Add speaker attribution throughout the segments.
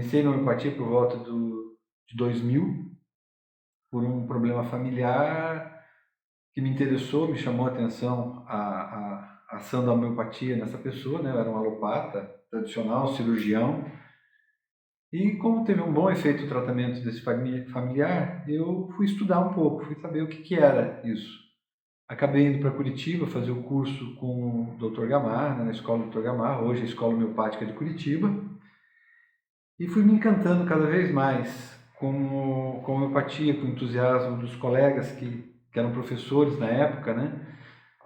Speaker 1: iniciei na homeopatia por volta de 2000, por um problema familiar que me interessou, me chamou a atenção a ação da homeopatia nessa pessoa, né? Eu era um alopata tradicional, cirurgião, e como teve um bom efeito o tratamento desse familiar, eu fui estudar um pouco, fui saber o que era isso. Acabei indo para Curitiba fazer o curso com o Dr. Gamar, né, na Escola do Dr. Gamar, hoje a Escola Homeopática de Curitiba, e fui me encantando cada vez mais com a homeopatia, com o entusiasmo dos colegas que eram professores na época, né,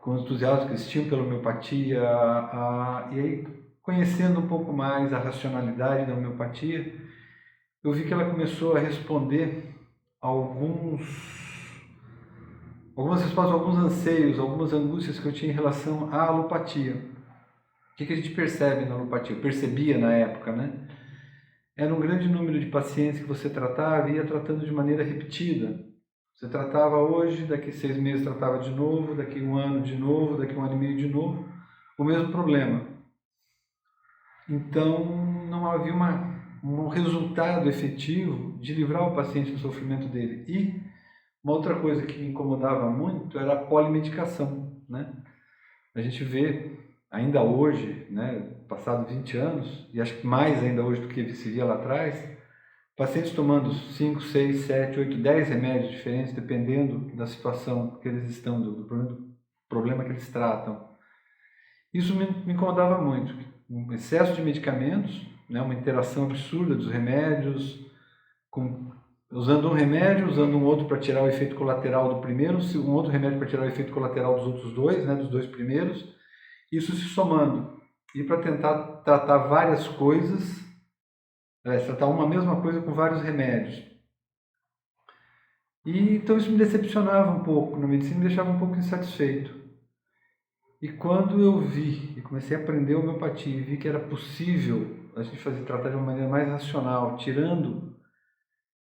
Speaker 1: com o entusiasmo que eles tinham pela homeopatia, e aí, conhecendo um pouco mais a racionalidade da homeopatia, eu vi que ela começou a responder algumas respostas, alguns anseios, algumas angústias que eu tinha em relação à alopatia. O que a gente percebe na alopatia? Eu percebia na época, né? Era um grande número de pacientes que você tratava e ia tratando de maneira repetida. Você tratava hoje, daqui 6 meses tratava de novo, daqui 1 ano de novo, daqui 1 ano e meio de novo, o mesmo problema. Então, não havia um resultado efetivo de livrar o paciente do sofrimento dele. E uma outra coisa que me incomodava muito era a polimedicação, né? A gente vê ainda hoje, né, passado 20 anos, e acho que mais ainda hoje do que se via lá atrás, pacientes tomando 5, 6, 7, 8, 10 remédios diferentes, dependendo da situação que eles estão, do problema que eles tratam. Isso me incomodava muito. Um excesso de medicamentos, né, uma interação absurda dos remédios, usando um remédio, usando um outro para tirar o efeito colateral do primeiro, um outro remédio para tirar o efeito colateral dos outros dois, né, dos 2 primeiros, isso se somando. E para tentar tratar várias coisas, tratar uma mesma coisa com vários remédios. E então isso me decepcionava um pouco na medicina, me deixava um pouco insatisfeito. E quando eu vi e comecei a aprender homeopatia e vi que era possível a gente tratar de uma maneira mais racional, tirando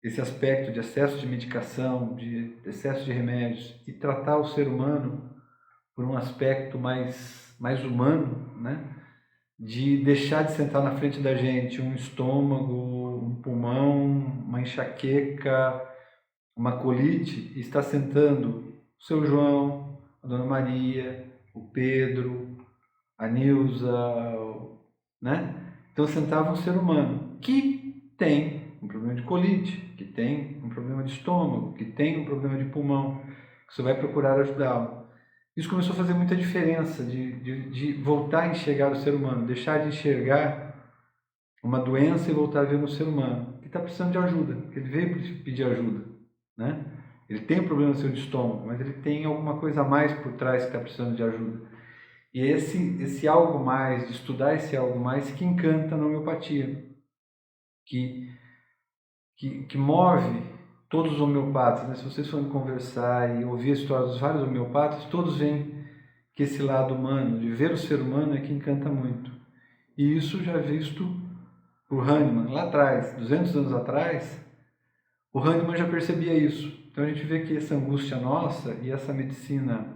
Speaker 1: esse aspecto de excesso de medicação, de excesso de remédios, e tratar o ser humano por um aspecto mais humano, né? De deixar de sentar na frente da gente um estômago, um pulmão, uma enxaqueca, uma colite, e estar sentando o seu João, a Dona Maria, o Pedro, a Nilza, né? Então sentava um ser humano que tem um problema de colite, que tem um problema de estômago, que tem um problema de pulmão, que você vai procurar ajudá-lo. Isso começou a fazer muita diferença de voltar a enxergar o ser humano, deixar de enxergar uma doença e voltar a ver no ser humano, que está precisando de ajuda, que ele veio pedir ajuda, né? Ele tem um problema no seu estômago, mas ele tem alguma coisa a mais por trás que está precisando de ajuda. E é esse algo mais, de estudar esse algo mais, que encanta na homeopatia, que move todos os homeopatas, né? Se vocês forem conversar e ouvir a história dos vários homeopatas, todos veem que esse lado humano, de ver o ser humano, é que encanta muito. E isso já é visto por Hahnemann, lá atrás, 200 anos atrás, o Hahnemann já percebia isso. Então a gente vê que essa angústia nossa e essa medicina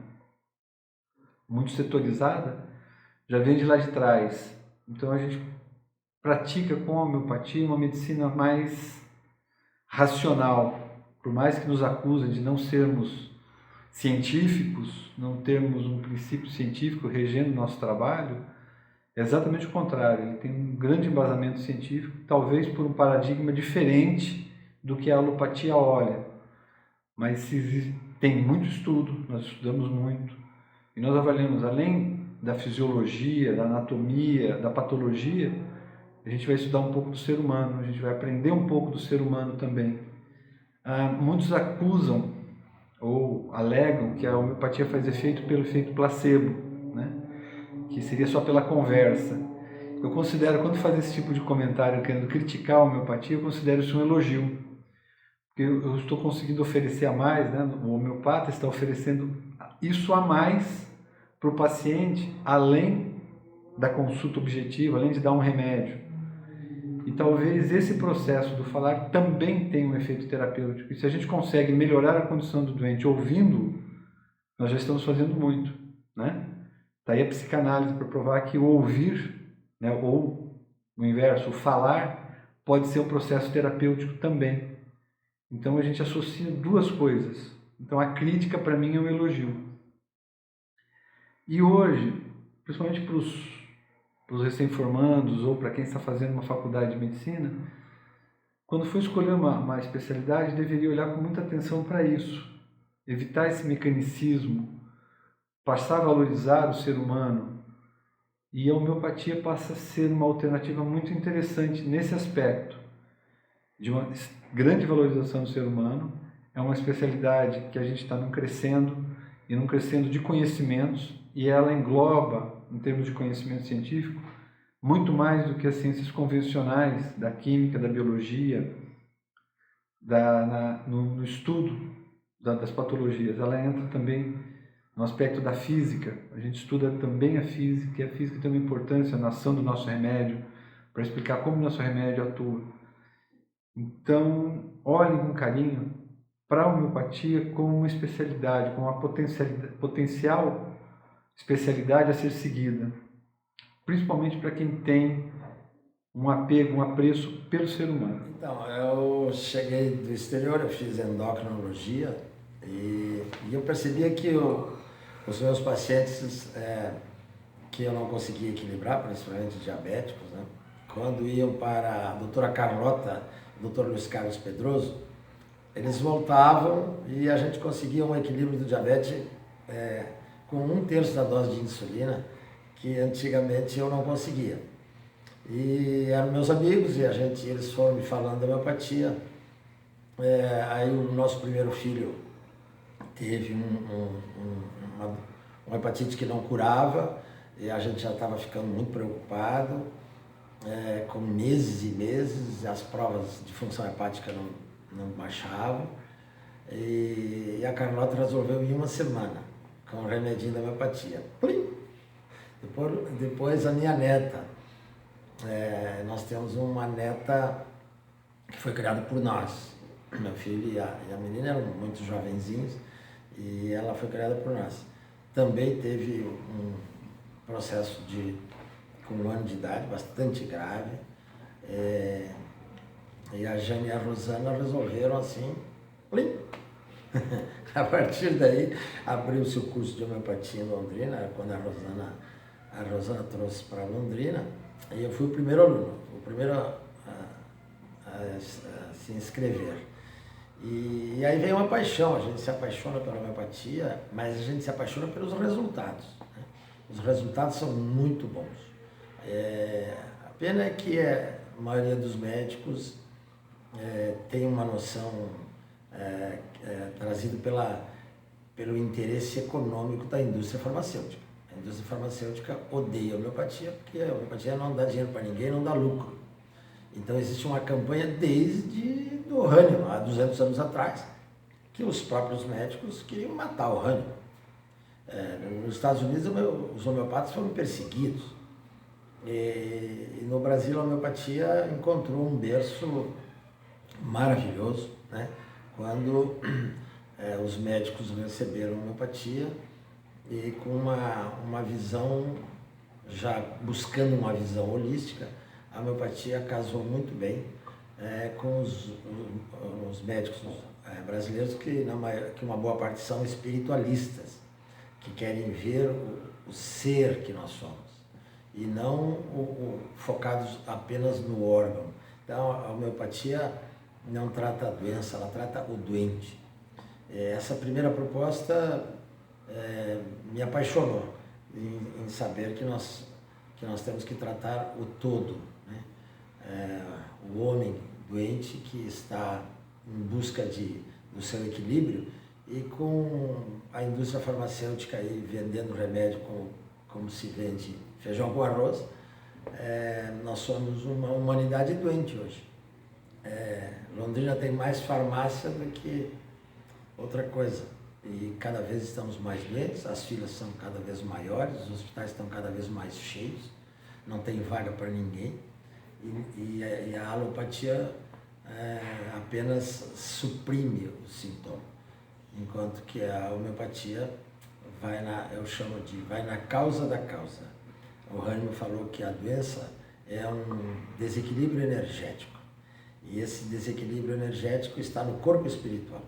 Speaker 1: muito setorizada já vem de lá de trás. Então a gente pratica com a homeopatia uma medicina mais racional, por mais que nos acusem de não sermos científicos, não termos um princípio científico regendo o nosso trabalho, é exatamente o contrário. Ele tem um grande embasamento científico, talvez por um paradigma diferente do que a alopatia olha. Mas tem muito estudo, nós estudamos muito, e nós avaliamos, além da fisiologia, da anatomia, da patologia, a gente vai estudar um pouco do ser humano, a gente vai aprender um pouco do ser humano também. Muitos acusam ou alegam que a homeopatia faz efeito pelo efeito placebo, né? Que seria só pela conversa. Eu considero, quando faz esse tipo de comentário querendo criticar a homeopatia, eu considero isso um elogio, porque eu estou conseguindo oferecer a mais, né? O homeopata está oferecendo isso a mais para o paciente, além da consulta objetiva, além de dar um remédio. E talvez esse processo do falar também tenha um efeito terapêutico. E se a gente consegue melhorar a condição do doente ouvindo, nós já estamos fazendo muito, né? Está aí a psicanálise para provar que o ouvir, né, ou o inverso, o falar, pode ser um processo terapêutico também. Então a gente associa duas coisas. Então a crítica para mim é um elogio. E hoje, principalmente para os recém-formandos ou para quem está fazendo uma faculdade de medicina, quando for escolher uma especialidade, deveria olhar com muita atenção para isso. Evitar esse mecanicismo, passar a valorizar o ser humano. E a homeopatia passa a ser uma alternativa muito interessante nesse aspecto, de uma grande valorização do ser humano. É uma especialidade que a gente está num crescendo, e num crescendo de conhecimentos, e ela engloba, em termos de conhecimento científico, muito mais do que as ciências convencionais, da química, da biologia, no estudo das patologias. Ela entra também no aspecto da física. A gente estuda também a física, e a física tem uma importância na ação do nosso remédio, para explicar como o nosso remédio atua. Então, olhem com carinho para a homeopatia como uma especialidade, como uma potencial especialidade a ser seguida, principalmente para quem tem um apego, um apreço pelo ser humano.
Speaker 2: Então, eu cheguei do exterior, eu fiz endocrinologia e eu percebia que os meus pacientes que eu não conseguia equilibrar, principalmente diabéticos, né, quando iam para a doutora Carlota, doutor Luiz Carlos Pedroso, eles voltavam e a gente conseguia um equilíbrio do diabetes com 1/3 da dose de insulina, que antigamente eu não conseguia. E eram meus amigos e eles foram me falando da homeopatia. Aí o nosso primeiro filho teve uma hepatite que não curava e a gente já estava ficando muito preocupado, com meses e meses, as provas de função hepática não baixavam. E a Carlota resolveu em uma semana, com o remedinho da homeopatia. Plim! Depois a minha neta. Nós temos uma neta que foi criada por nós. Meu filho e a menina eram muito jovenzinhos e ela foi criada por nós. Também teve um processo com 1 ano de idade, bastante grave. E a Jane e a Rosana resolveram assim, plim! A partir daí, abriu-se o curso de homeopatia em Londrina, quando a Rosana trouxe para Londrina. E eu fui o primeiro aluno, o primeiro a se inscrever. E aí vem uma paixão, a gente se apaixona pela homeopatia, mas a gente se apaixona pelos resultados, né? Os resultados são muito bons. A pena é que a maioria dos médicos tem uma noção trazida pelo interesse econômico da indústria farmacêutica. A indústria farmacêutica odeia a homeopatia, porque a homeopatia não dá dinheiro para ninguém, não dá lucro. Então existe uma campanha desde o Hahnemann, há 200 anos atrás, que os próprios médicos queriam matar o Hahnemann. Nos Estados Unidos os homeopatas foram perseguidos. E no Brasil a homeopatia encontrou um berço maravilhoso, né? Quando os médicos receberam a homeopatia e com uma visão, já buscando uma visão holística, a homeopatia casou muito bem com os médicos brasileiros, que uma boa parte são espiritualistas, que querem ver o ser que nós somos, e não focados apenas no órgão. Então a homeopatia não trata a doença, ela trata o doente. Essa primeira proposta me apaixonou em saber que nós temos que tratar o todo, né? O homem doente que está em busca do seu equilíbrio, e com a indústria farmacêutica aí vendendo remédio como se vende feijão com arroz, nós somos uma humanidade doente hoje. Londrina tem mais farmácia do que outra coisa. E cada vez estamos mais doentes, as filas são cada vez maiores, os hospitais estão cada vez mais cheios, não tem vaga para ninguém, e a alopatia apenas suprime o sintoma, enquanto que a homeopatia eu chamo de vai na causa da causa. O Hahnemann falou que a doença é um desequilíbrio energético. E esse desequilíbrio energético está no corpo espiritual.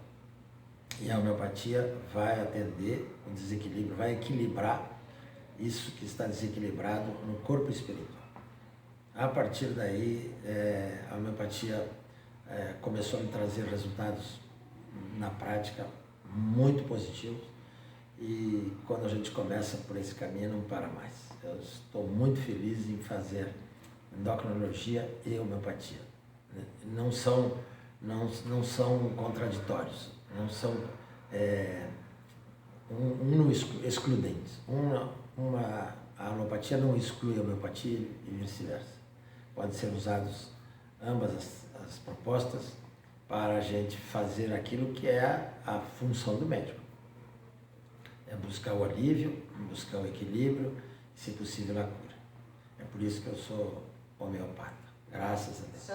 Speaker 2: E a homeopatia vai atender o desequilíbrio, vai equilibrar isso que está desequilibrado no corpo espiritual. A partir daí, a homeopatia começou a me trazer resultados na prática muito positivos, e quando a gente começa por esse caminho não para mais. Eu estou muito feliz em fazer endocrinologia e homeopatia. Não são contraditórios, não são excludentes. A alopatia não exclui a homeopatia e vice-versa. Podem ser usados ambas as propostas para a gente fazer aquilo que é a função do médico. É buscar o alívio, buscar o equilíbrio, se possível a cura. É por isso que eu sou homeopata, graças a Deus.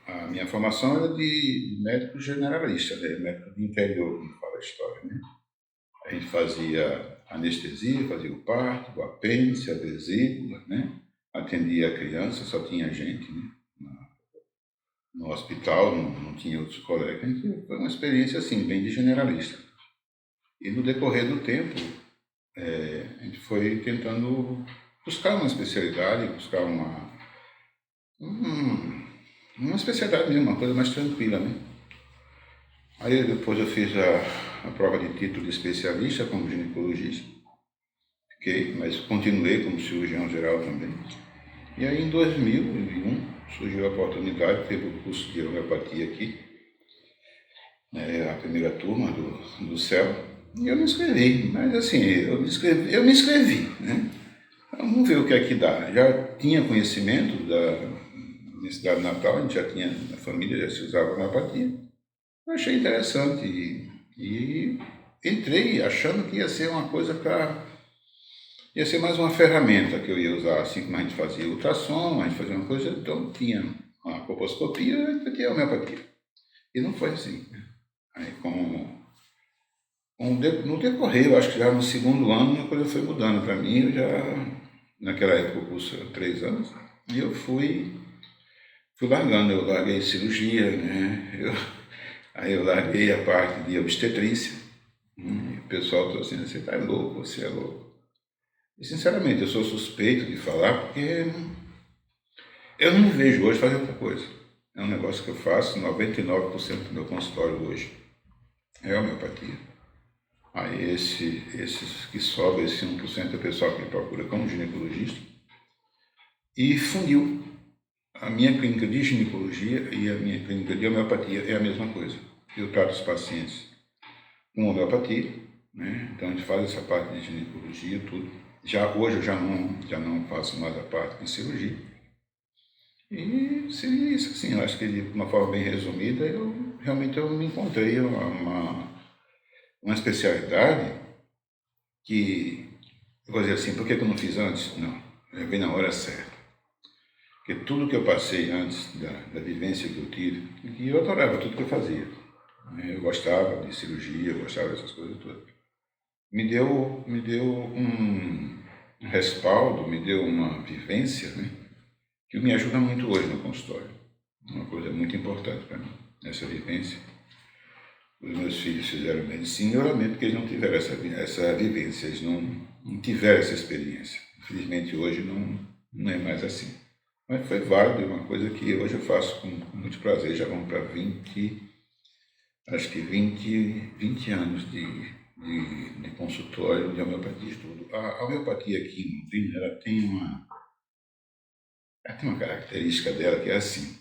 Speaker 3: A minha formação era de médico generalista, né? Médico de interior, como fala a história, né? A gente fazia anestesia, fazia o parto, o apêndice, a vesícula, né? Atendia a criança, só tinha gente, né? No hospital, não tinha outros colegas. Foi uma experiência assim, bem de generalista. E no decorrer do tempo, a gente foi tentando buscar uma especialidade, buscar uma especialidade mesmo, uma coisa mais tranquila, né? Aí depois eu fiz a prova de título de especialista como ginecologista, mas continuei como cirurgião geral também. E aí em 2001 surgiu a oportunidade, teve o curso de homeopatia aqui, a primeira turma do CEL, e eu me inscrevi, mas assim, eu me inscrevi, né? Vamos ver o que é que dá. Já tinha conhecimento da minha cidade natal, a gente já tinha, na família já se usava homeopatia. Eu achei interessante e entrei achando que ia ser uma coisa ia ser mais uma ferramenta que eu ia usar, assim como a gente fazia ultrassom, a gente fazia uma coisa, então tinha a colposcopia e tinha a homeopatia. E não foi assim. Aí no decorrer, eu acho que já no segundo ano a coisa foi mudando para mim, naquela época o curso era 3 anos, e eu fui largando, eu larguei cirurgia, né? Aí eu larguei a parte de obstetrícia. O pessoal falou assim, você tá louco, você é louco. E sinceramente, eu sou suspeito de falar porque eu não me vejo hoje fazer outra coisa. É um negócio que eu faço, 99% do meu consultório hoje é homeopatia. Aí esses que sobram, esse 1% é o pessoal que me procura como ginecologista. E fundiu. A minha clínica de ginecologia e a minha clínica de homeopatia é a mesma coisa. Eu trato os pacientes com homeopatia, né? Então a gente faz essa parte de ginecologia, tudo. Hoje eu já não faço mais a parte de cirurgia. E seria isso, assim, eu acho que de uma forma bem resumida, eu me encontrei uma especialidade que, eu vou dizer assim, por que eu não fiz antes? Não, eu vi na hora certa. Porque tudo que eu passei antes da vivência que eu tive, e eu adorava tudo que eu fazia. Eu gostava de cirurgia, eu gostava dessas coisas todas. Me deu um respaldo, me deu uma vivência, né, que me ajuda muito hoje no consultório. Uma coisa muito importante para mim, essa vivência. Os meus filhos fizeram medicina e eu lamento que eles não tiveram essa vivência, eles não tiveram essa experiência. Infelizmente hoje não é mais assim. Mas foi válido, uma coisa que hoje eu faço com muito prazer, já vão para 20 anos de consultório de homeopatia e estudo. A homeopatia aqui em Londrina, ela tem uma característica dela que é assim.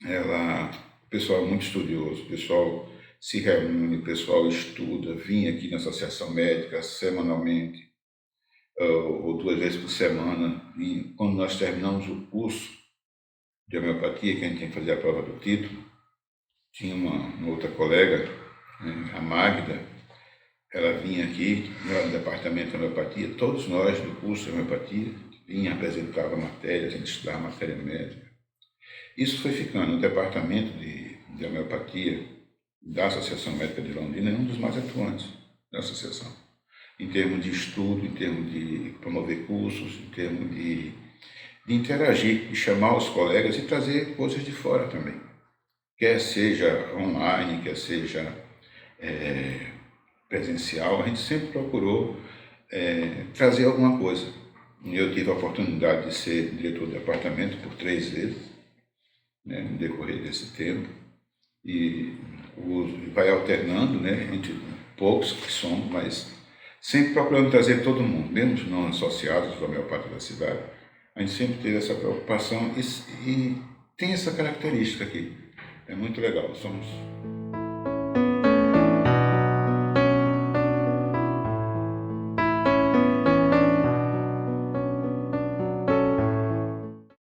Speaker 3: O pessoal é muito estudioso, o pessoal se reúne, o pessoal estuda, vinha aqui na associação médica semanalmente, ou 2 vezes por semana, e quando nós terminamos o curso de homeopatia, que a gente tem que fazer a prova do título, tinha uma outra colega, né, a Magda, ela vinha aqui no departamento de homeopatia, todos nós do curso de homeopatia, vinha, apresentava matéria, a gente estudava matéria médica. Isso foi ficando no departamento de homeopatia da Associação Médica de Londrina, é um dos mais atuantes da associação, em termos de estudo, em termos de promover cursos, em termos de de interagir, de chamar os colegas e trazer coisas de fora também. Quer seja online, quer seja presencial, a gente sempre procurou trazer alguma coisa. Eu tive a oportunidade de ser diretor de departamento por 3 vezes, né, no decorrer desse tempo, e vai alternando, né, entre poucos que somos, mas sempre procurando trazer todo mundo, mesmo os não associados, os homeopatas da cidade. A gente sempre teve essa preocupação e tem essa característica aqui. É muito legal. Somos